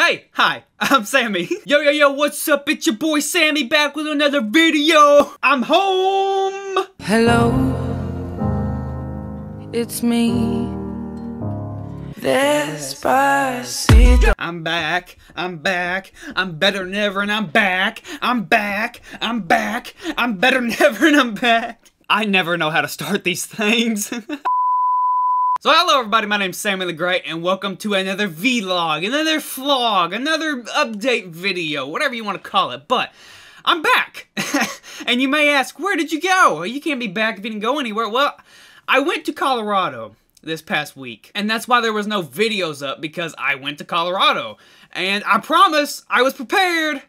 Hey, hi, I'm Sammy. Yo, what's up? It's your boy Sammy back with another video. I'm home. Hello, it's me. Despacito. I'm back. I'm better than ever and I'm back. I'm better than ever and I'm back. I never know how to start these things. So hello everybody, my name's Sammy the Great, and welcome to another vlog, another vlog, another update video, whatever you want to call it, but I'm back! And you may ask, where did you go? You can't be back if you didn't go anywhere. Well, I went to Colorado this past week, and that's why there was no videos up, because I went to Colorado. And I promise, I was prepared,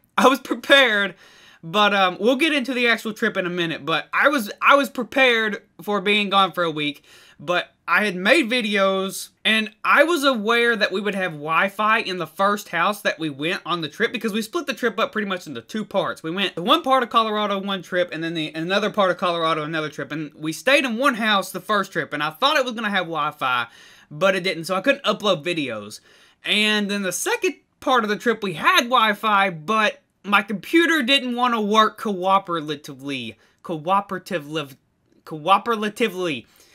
but we'll get into the actual trip in a minute, but I was prepared for being gone for a week. But I had made videos, and I was aware that we would have Wi-Fi in the first house that we went on the trip, because we split the trip up pretty much into two parts. We went to one part of Colorado one trip, and then another part of Colorado another trip, and we stayed in one house the first trip, and I thought it was going to have Wi-Fi, but it didn't, so I couldn't upload videos. And then the second part of the trip, we had Wi-Fi, but my computer didn't want to work cooperatively.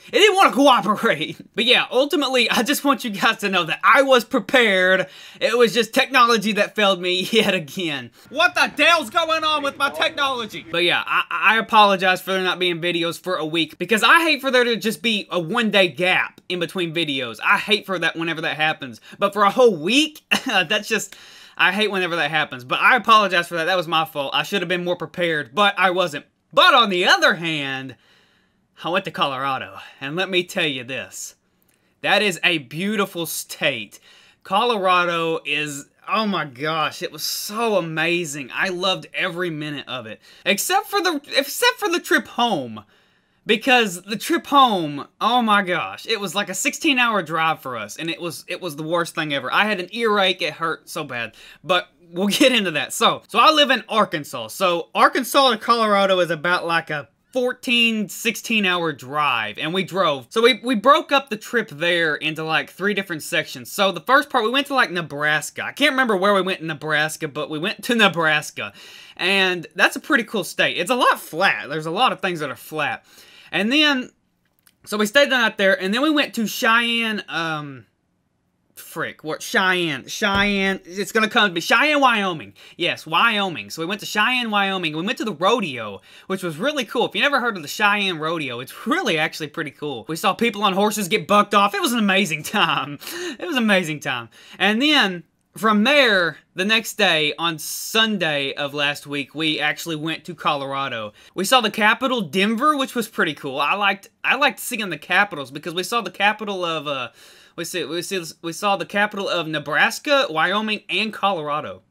It didn't want to cooperate. But yeah, ultimately, I just want you guys to know that I was prepared. It was just technology that failed me yet again. What the hell's going on with my technology? But yeah, I apologize for there not being videos for a week, because I hate for there to just be a one-day gap in between videos. I hate for that whenever that happens. But for a whole week, that's just... I hate whenever that happens. But I apologize for that. That was my fault. I should have been more prepared, but I wasn't. But on the other hand, I went to Colorado, and let me tell you this. That is a beautiful state. Colorado is, oh my gosh, it was so amazing. I loved every minute of it. Except for the trip home. Because the trip home, oh my gosh, it was like a 16-hour drive for us, and it was the worst thing ever. I had an earache, it hurt so bad, but we'll get into that. So I live in Arkansas. So Arkansas to Colorado is about like a 16-hour drive, and we drove. So we broke up the trip there into like 3 different sections. So the first part, we went to like Nebraska. I can't remember where we went in Nebraska, but we went to Nebraska. And that's a pretty cool state. It's a lot flat. There's a lot of things that are flat. And then, so we stayed the night there, and then we went to Cheyenne, Cheyenne, it's gonna come to me, Cheyenne, Wyoming. Yes, Wyoming. So we went to Cheyenne, Wyoming, and we went to the rodeo, which was really cool. If you never heard of the Cheyenne rodeo, it's really actually pretty cool. We saw people on horses get bucked off. It was an amazing time. It was an amazing time. And then, from there, the next day, on Sunday of last week, we actually went to Colorado. We saw the capital, Denver, which was pretty cool. I liked seeing the capitals, because we saw the capital of, we saw the capital of Nebraska, Wyoming, and Colorado,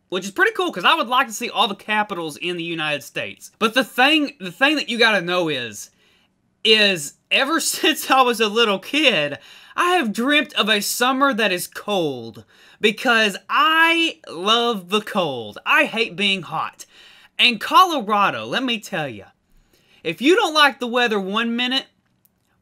which is pretty cool, because I would like to see all the capitals in the United States. But the thing that you gotta know is ever since I was a little kid, I have dreamt of a summer that is cold, because I love the cold. I hate being hot. And Colorado, let me tell you, if you don't like the weather 1 minute,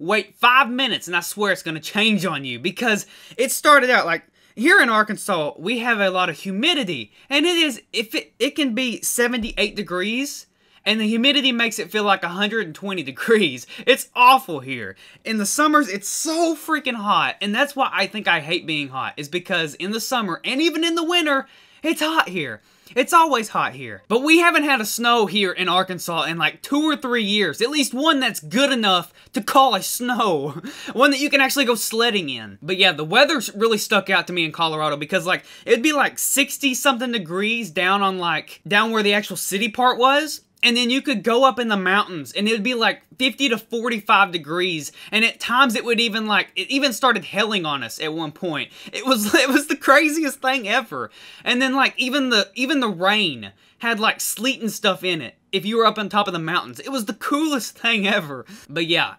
wait 5 minutes and I swear it's going to change on you, because it started out like, here in Arkansas, we have a lot of humidity, and it can be 78 degrees, and the humidity makes it feel like 120 degrees. It's awful here. In the summers, it's so freaking hot, and that's why I think I hate being hot, is because in the summer, and even in the winter, it's hot here. It's always hot here. But we haven't had a snow here in Arkansas in like 2 or 3 years. At least one that's good enough to call a snow. One that you can actually go sledding in. But yeah, the weather really stuck out to me in Colorado, because like, it'd be like 60-something degrees down where the actual city part was. And then you could go up in the mountains, and it would be like 50 to 45 degrees, and at times it would even it even started hailing on us at one point. It was the craziest thing ever. And then like even the rain had like sleet and stuff in it if you were up on top of the mountains. It was the coolest thing ever. But yeah,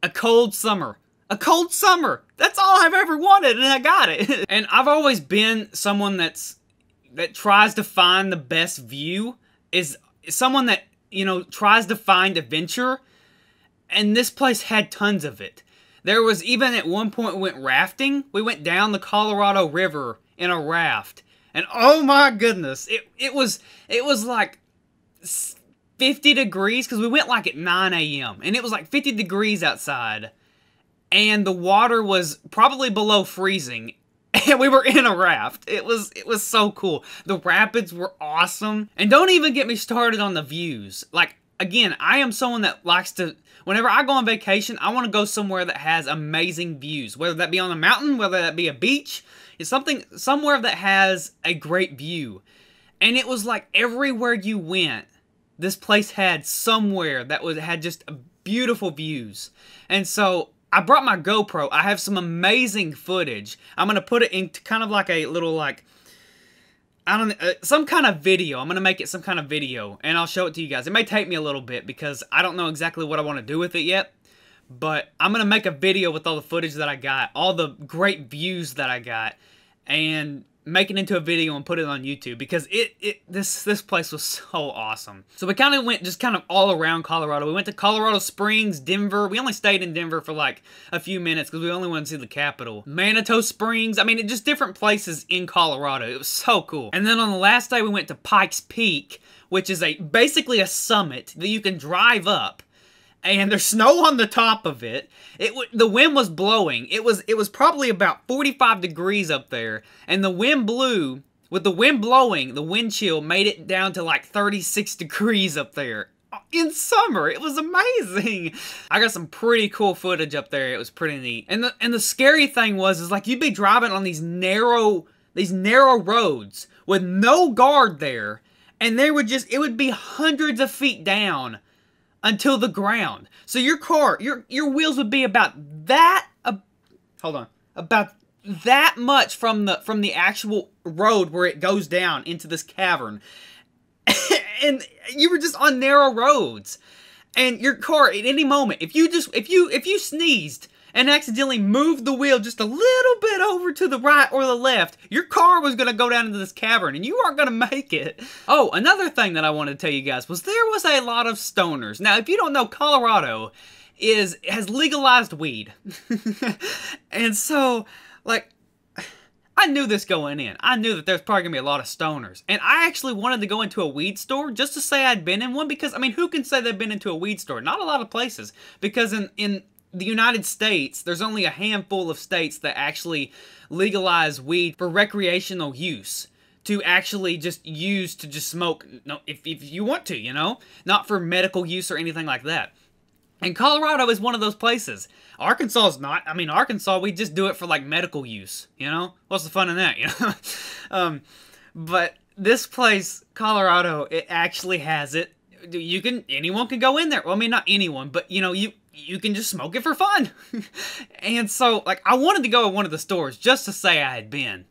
a cold summer. A cold summer. That's all I've ever wanted, and I got it. And I've always been someone that tries to find the best view, is someone that, you know, tries to find adventure, and this place had tons of it. There was even at one point we went rafting. We went down the Colorado River in a raft. And oh my goodness, it was like 50 degrees, because we went like at 9 a.m. and it was like 50 degrees outside, and the water was probably below freezing, and we were in a raft. It was so cool. The rapids were awesome, and don't even get me started on the views. Like, again, I am someone that likes to, whenever I go on vacation, I want to go somewhere that has amazing views, whether that be on a mountain, whether that be a beach. It's somewhere that has a great view. And it was like everywhere you went, this place had somewhere that had just beautiful views. And so I brought my GoPro. I have some amazing footage. I'm going to put it into kind of like a little, like, I don't know, some kind of video. I'm going to make it some kind of video, and I'll show it to you guys. It may take me a little bit because I don't know exactly what I want to do with it yet. But I'm going to make a video with all the footage that I got, all the great views that I got, and make it into a video and put it on YouTube, because this place was so awesome. So we kind of went just kind of all around Colorado. We went to Colorado Springs, Denver. We only stayed in Denver for like a few minutes because we only wanted to see the capital. Manitou Springs. I mean, just different places in Colorado. It was so cool. And then on the last day, we went to Pikes Peak, which is basically a summit that you can drive up. And there's snow on the top of it. The wind was blowing. It was probably about 45 degrees up there, and the wind blew. With the wind blowing, the wind chill made it down to like 36 degrees up there in summer. It was amazing. I got some pretty cool footage up there. It was pretty neat. And the scary thing is like you'd be driving on these narrow roads with no guard there, and it would be hundreds of feet down until the ground. So your car, your wheels would be about that, about that much from the actual road where it goes down into this cavern. And you were just on narrow roads. And your car, at any moment, if you sneezed and accidentally moved the wheel just a little bit over to the right or the left, your car was going to go down into this cavern, and you weren't going to make it. Oh, another thing that I wanted to tell you guys was there was a lot of stoners. Now, if you don't know, Colorado has legalized weed. And so, like, I knew this going in. I knew that there's probably going to be a lot of stoners. And I actually wanted to go into a weed store just to say I'd been in one, because, I mean, who can say they've been into a weed store? Not a lot of places, because in the United States, there's only a handful of states that actually legalize weed for recreational use. To actually just use to just smoke, no, if you want to, you know? Not for medical use or anything like that. And Colorado is one of those places. Arkansas is not. I mean, Arkansas, we just do it for, like, medical use, you know? What's the fun in that, you know? But this place, Colorado, it actually has it. Anyone can go in there. Well, I mean, not anyone, but, you know, you can just smoke it for fun. And so, like, I wanted to go to one of the stores just to say I had been.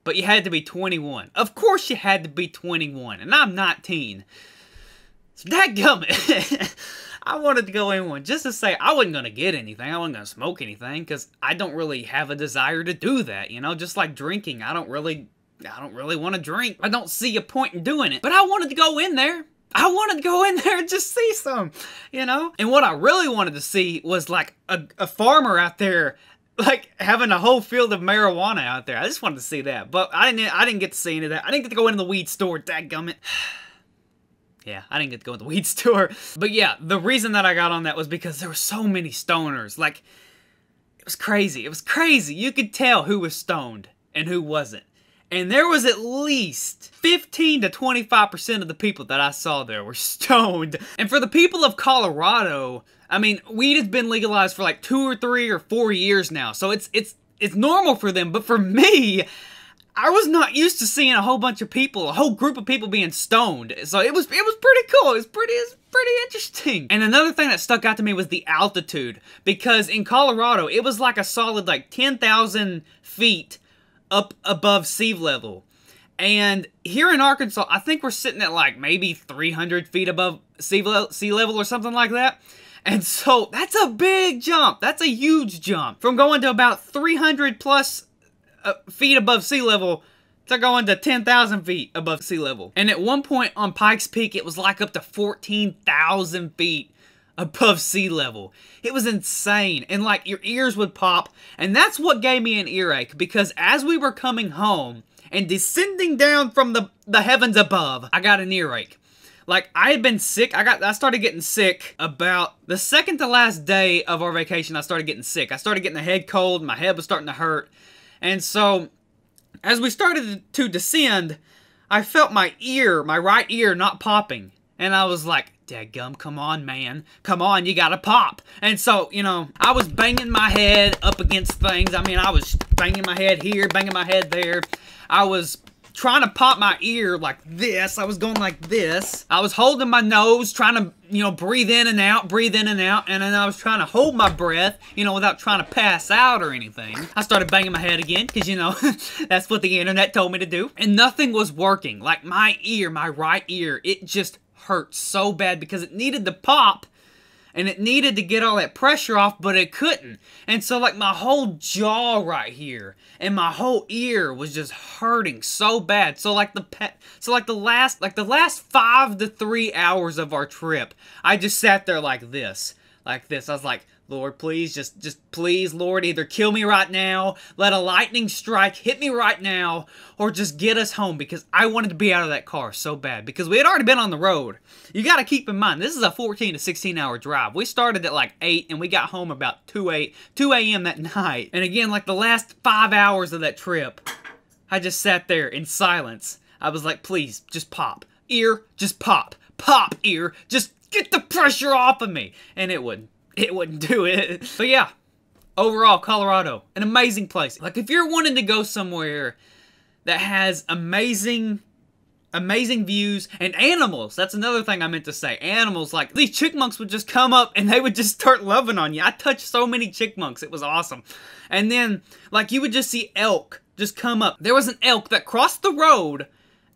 But you had to be 21. Of course you had to be 21, and I'm 19. So dadgummit. I wanted to go in one just to say I wasn't going to get anything. I wasn't going to smoke anything, because I don't really have a desire to do that, you know? Just like drinking, I don't really want to drink. I don't see a point in doing it. But I wanted to go in there. I wanted to go in there and just see some, you know? And what I really wanted to see was, like, a farmer out there, like, having a whole field of marijuana out there. I just wanted to see that. But I didn't get to see any of that. I didn't get to go into the weed store, dadgummit. Yeah, I didn't get to go in the weed store. But yeah, the reason that I got on that was because there were so many stoners. Like, it was crazy. It was crazy. You could tell who was stoned and who wasn't. And there was at least 15 to 25% of the people that I saw there were stoned. And for the people of Colorado, I mean, weed has been legalized for like 2 or 3 or 4 years now. So it's normal for them. But for me, I was not used to seeing a whole bunch of people, a whole group of people being stoned. So it was pretty cool. It was pretty interesting. And another thing that stuck out to me was the altitude. Because in Colorado, it was like a solid like 10,000 feet up above sea level. And here in Arkansas, I think we're sitting at like maybe 300 feet above sea level or something like that. And so that's a big jump. That's a huge jump. From going to about 300 plus feet above sea level to going to 10,000 feet above sea level. And at one point on Pikes Peak, it was like up to 14,000 feet above sea level. It was insane. And like your ears would pop. And that's what gave me an earache. Because as we were coming home and descending down from the heavens above, I got an earache. Like, I had been sick. I started getting sick about the second to last day of our vacation. I started getting sick. I started getting a head cold. My head was starting to hurt. And so, as we started to descend, I felt my right ear not popping. And I was like, dadgum, come on, man. Come on, you gotta pop. And so, you know, I was banging my head up against things. I mean, I was banging my head here, banging my head there. I was trying to pop my ear like this. I was going like this. I was holding my nose, trying to, you know, breathe in and out, breathe in and out. And then I was trying to hold my breath, you know, without trying to pass out or anything. I started banging my head again because, you know, that's what the internet told me to do. And nothing was working. Like my ear, my right ear, it just hurt so bad because it needed to pop and it needed to get all that pressure off, but it couldn't. And so like my whole jaw right here and my whole ear was just hurting so bad. So like the last 5 to 3 hours of our trip, I just sat there like this. I was like, Lord, please, just please, Lord, either kill me right now, let a lightning strike hit me right now, or just get us home, because I wanted to be out of that car so bad, because we had already been on the road. You got to keep in mind, this is a 14 to 16 hour drive. We started at like 8, and we got home about 2 a.m. that night. And again, like the last 5 hours of that trip, I just sat there in silence. I was like, please, just pop. Ear, just pop. Pop, ear, just get the pressure off of me. And it wouldn't. It wouldn't do it. But yeah, overall, Colorado, an amazing place. Like, if you're wanting to go somewhere that has amazing views and animals, that's another thing I meant to say. Animals, like, these chipmunks would just come up and they would just start loving on you. I touched so many chipmunks. It was awesome. And then, like, you would just see elk just come up. There was an elk that crossed the road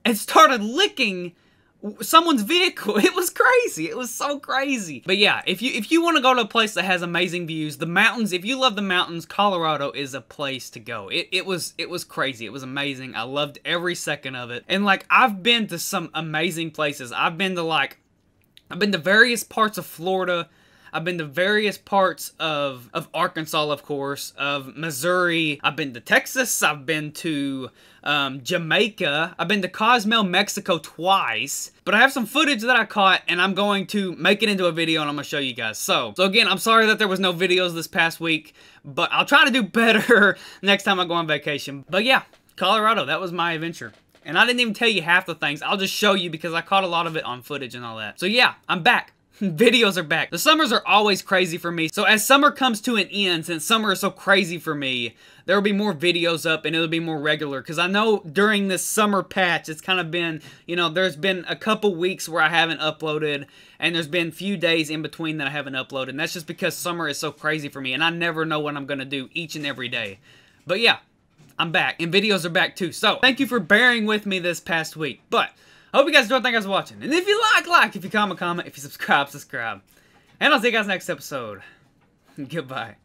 and started licking someone's vehicle. It was crazy. It was so crazy. But yeah, if you want to go to a place that has amazing views, the mountains, if you love the mountains, Colorado is a place to go. It was crazy. It was amazing. I loved every second of it. And like, I've been to some amazing places. I've been to various parts of Florida. I've been to various parts of Arkansas, of course, of Missouri. I've been to Texas. I've been to Jamaica. I've been to Cozumel, Mexico twice. But I have some footage that I caught, and I'm going to make it into a video, and I'm going to show you guys. So again, I'm sorry that there was no videos this past week, but I'll try to do better next time I go on vacation. But yeah, Colorado, that was my adventure. And I didn't even tell you half the things. I'll just show you because I caught a lot of it on footage and all that. So yeah, I'm back. Videos are back. The summers are always crazy for me. So as summer comes to an end, since summer is so crazy for me, there will be more videos up and it'll be more regular. Because I know during this summer patch, it's kind of been, you know, there's been a couple weeks where I haven't uploaded. And there's been few days in between that I haven't uploaded. And that's just because summer is so crazy for me. And I never know what I'm going to do each and every day. But yeah, I'm back. And videos are back too. So thank you for bearing with me this past week. But I hope you guys enjoyed. Thank you guys for watching. And if you like. If you comment. If you subscribe. And I'll see you guys next episode. Goodbye.